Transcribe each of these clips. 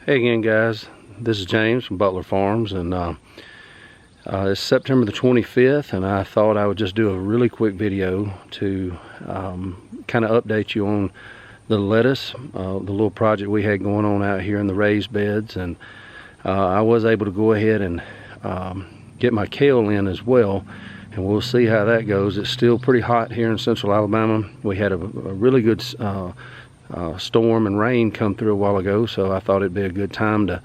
Hey again, guys. This is James from Butler Farms, and it's September the 25th, and I thought I would just do a really quick video to kind of update you on the lettuce, the little project we had going on out here in the raised beds. And I was able to go ahead and get my kale in as well, and we'll see how that goes. It's still pretty hot here in central Alabama. We had a really good storm and rain come through a while ago, so I thought it'd be a good time to,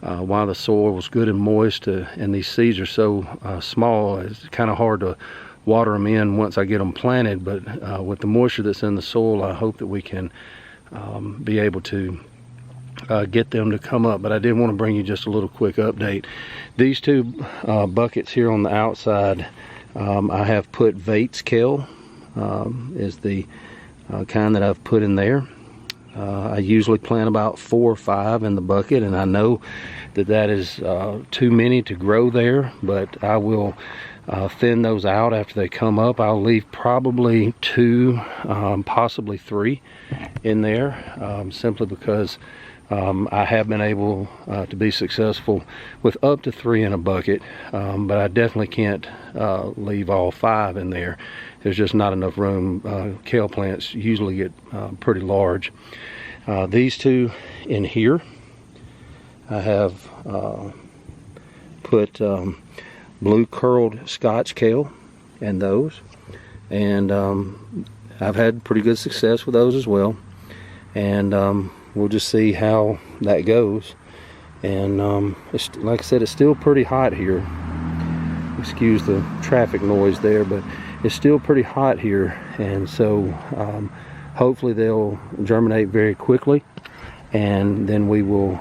while the soil was good and moist, and these seeds are so small, it's kind of hard to water them in once I get them planted. But with the moisture that's in the soil, I hope that we can be able to get them to come up. But I did want to bring you just a little quick update. These two buckets here on the outside, I have put Vates kale, is the kind that I've put in there. I usually plant about 4 or 5 in the bucket, and I know that that is too many to grow there, but I will thin those out after they come up. I'll leave probably 2, possibly 3 in there, simply because I have been able to be successful with up to 3 in a bucket, but I definitely can't leave all 5 in there. There's just not enough room. Kale plants usually get pretty large. These 2 in here, I have put blue curled Scotch kale in those, and I've had pretty good success with those as well. And we'll just see how that goes. And it's, like I said, it's still pretty hot here. Excuse the traffic noise there, but it's still pretty hot here, and so hopefully they'll germinate very quickly, and then we will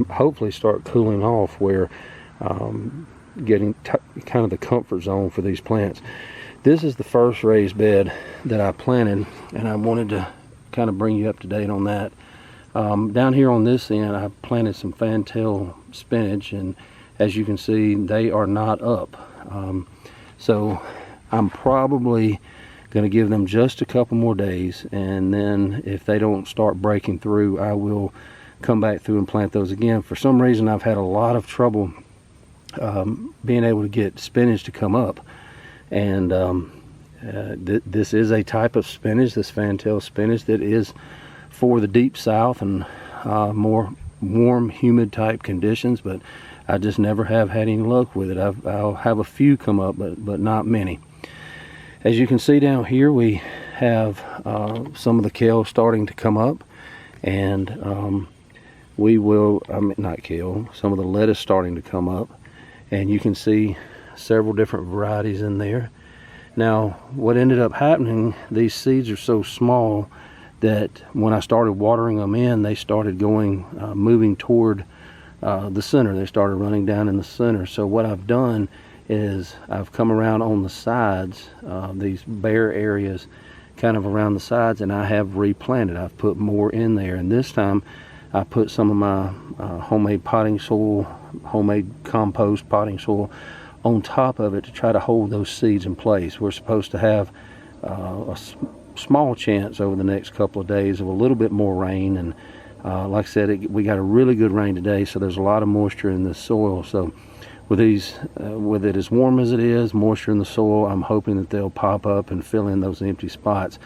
hopefully start cooling off, where getting kind of the comfort zone for these plants. This is the first raised bed that I planted, and I wanted to kind of bring you up to date on that. Down here on this end, I planted some fantail spinach, and as you can see, they are not up. So I'm probably going to give them just a couple more days, and then if they don't start breaking through, I will come back through and plant those again. For some reason, I've had a lot of trouble being able to get spinach to come up, and this is a type of spinach, this fantail spinach, that is for the deep south and more warm, humid type conditions, but I just never have had any luck with it. I'll have a few come up, but not many. As you can see down here, we have some of the kale starting to come up, and we will, not kale, some of the lettuce starting to come up, and you can see several different varieties in there. Now, what ended up happening, these seeds are so small that when I started watering them in, they started going, moving toward the center. They started running down in the center. So what I've done is I've come around on the sides, these bare areas kind of around the sides, and I have replanted. I've put more in there, and this time I put some of my homemade potting soil, homemade compost potting soil on top of it to try to hold those seeds in place. We're supposed to have a small chance over the next couple of days of a little bit more rain, and like I said, we got a really good rain today, so there's a lot of moisture in the soil. So with these, with it as warm as it is, moisture in the soil, I'm hoping that they'll pop up and fill in those empty spots.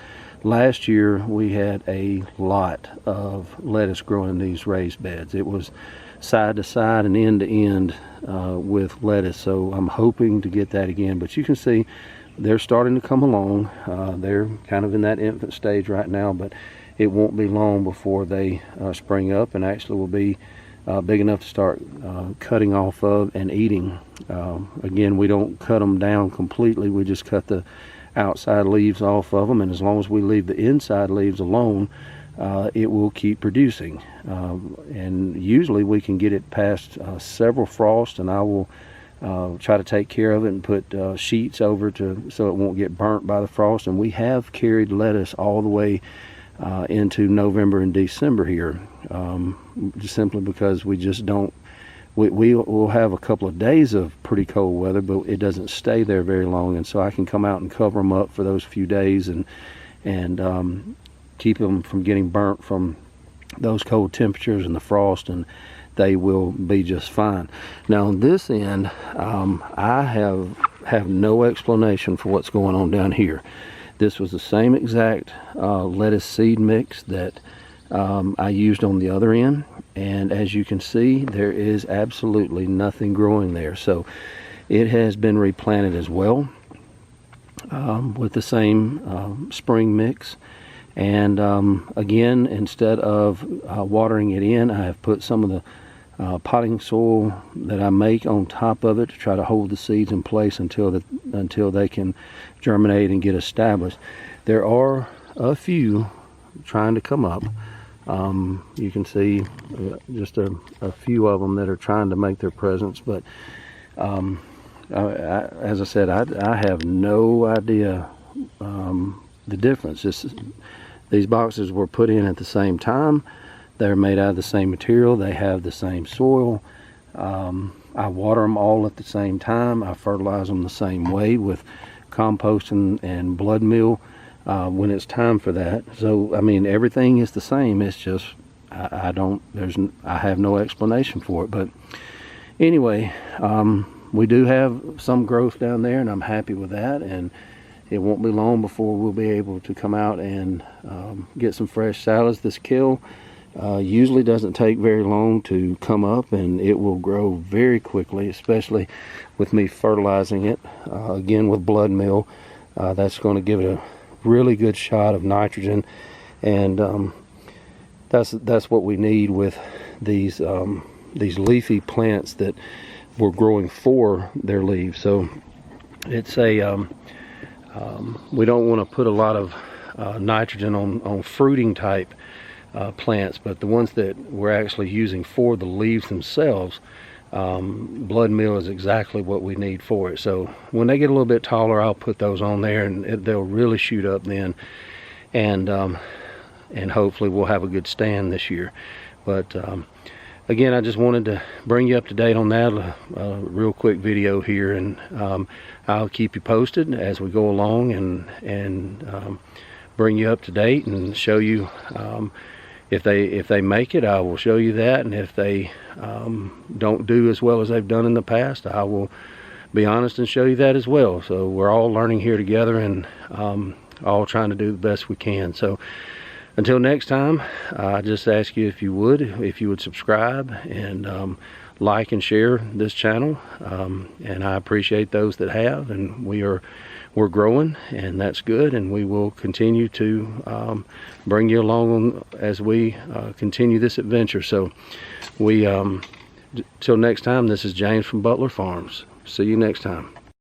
Last year we had a lot of lettuce growing in these raised beds. It was side to side and end to end with lettuce, so I'm hoping to get that again. But you can see they're starting to come along. They're kind of in that infant stage right now, but it won't be long before they spring up and actually will be big enough to start cutting off of and eating. Again, we don't cut them down completely, we just cut the outside leaves off of them, and as long as we leave the inside leaves alone, it will keep producing. And usually we can get it past several frosts, and I will try to take care of it and put sheets over so it won't get burnt by the frost. And we have carried lettuce all the way into November and December here, just simply because we just don't, we will have a couple of days of pretty cold weather, but it doesn't stay there very long, and so I can come out and cover them up for those few days and keep them from getting burnt from those cold temperatures and the frost, and they will be just fine. Now on this end, I have no explanation for what's going on down here. This was the same exact lettuce seed mix that I used on the other end, and as you can see, there is absolutely nothing growing there. So it has been replanted as well with the same spring mix. And again, instead of watering it in, I have put some of the potting soil that I make on top of it to try to hold the seeds in place until they can germinate and get established. There are a few trying to come up. You can see just a few of them that are trying to make their presence, but as I said, I have no idea the difference. These boxes were put in at the same time. They're made out of the same material. They have the same soil. I water them all at the same time. I fertilize them the same way with compost and blood meal when it's time for that. So I mean, everything is the same. It's just I have no explanation for it. But anyway, we do have some growth down there, and I'm happy with that. And it won't be long before we'll be able to come out and get some fresh salads. This kale usually doesn't take very long to come up, and it will grow very quickly, especially with me fertilizing it again with blood meal. That's going to give it a really good shot of nitrogen, and that's what we need with these leafy plants that we're growing for their leaves. So it's a we don't want to put a lot of nitrogen on fruiting type plants, but the ones that we're actually using for the leaves themselves, blood meal is exactly what we need for it. So when they get a little bit taller, I'll put those on there, and they'll really shoot up then, and hopefully we'll have a good stand this year. But again, I just wanted to bring you up to date on that, a real quick video here, and I'll keep you posted as we go along, and bring you up to date and show you if they make it. I will show you that, and if they don't do as well as they've done in the past, I will be honest and show you that as well. So we're all learning here together, and all trying to do the best we can. So until next time, I just ask you if you would subscribe and like and share this channel, and I appreciate those that have, and we're growing, and that's good, and we will continue to bring you along as we continue this adventure. So till next time, this is James from Butler Farms. See you next time.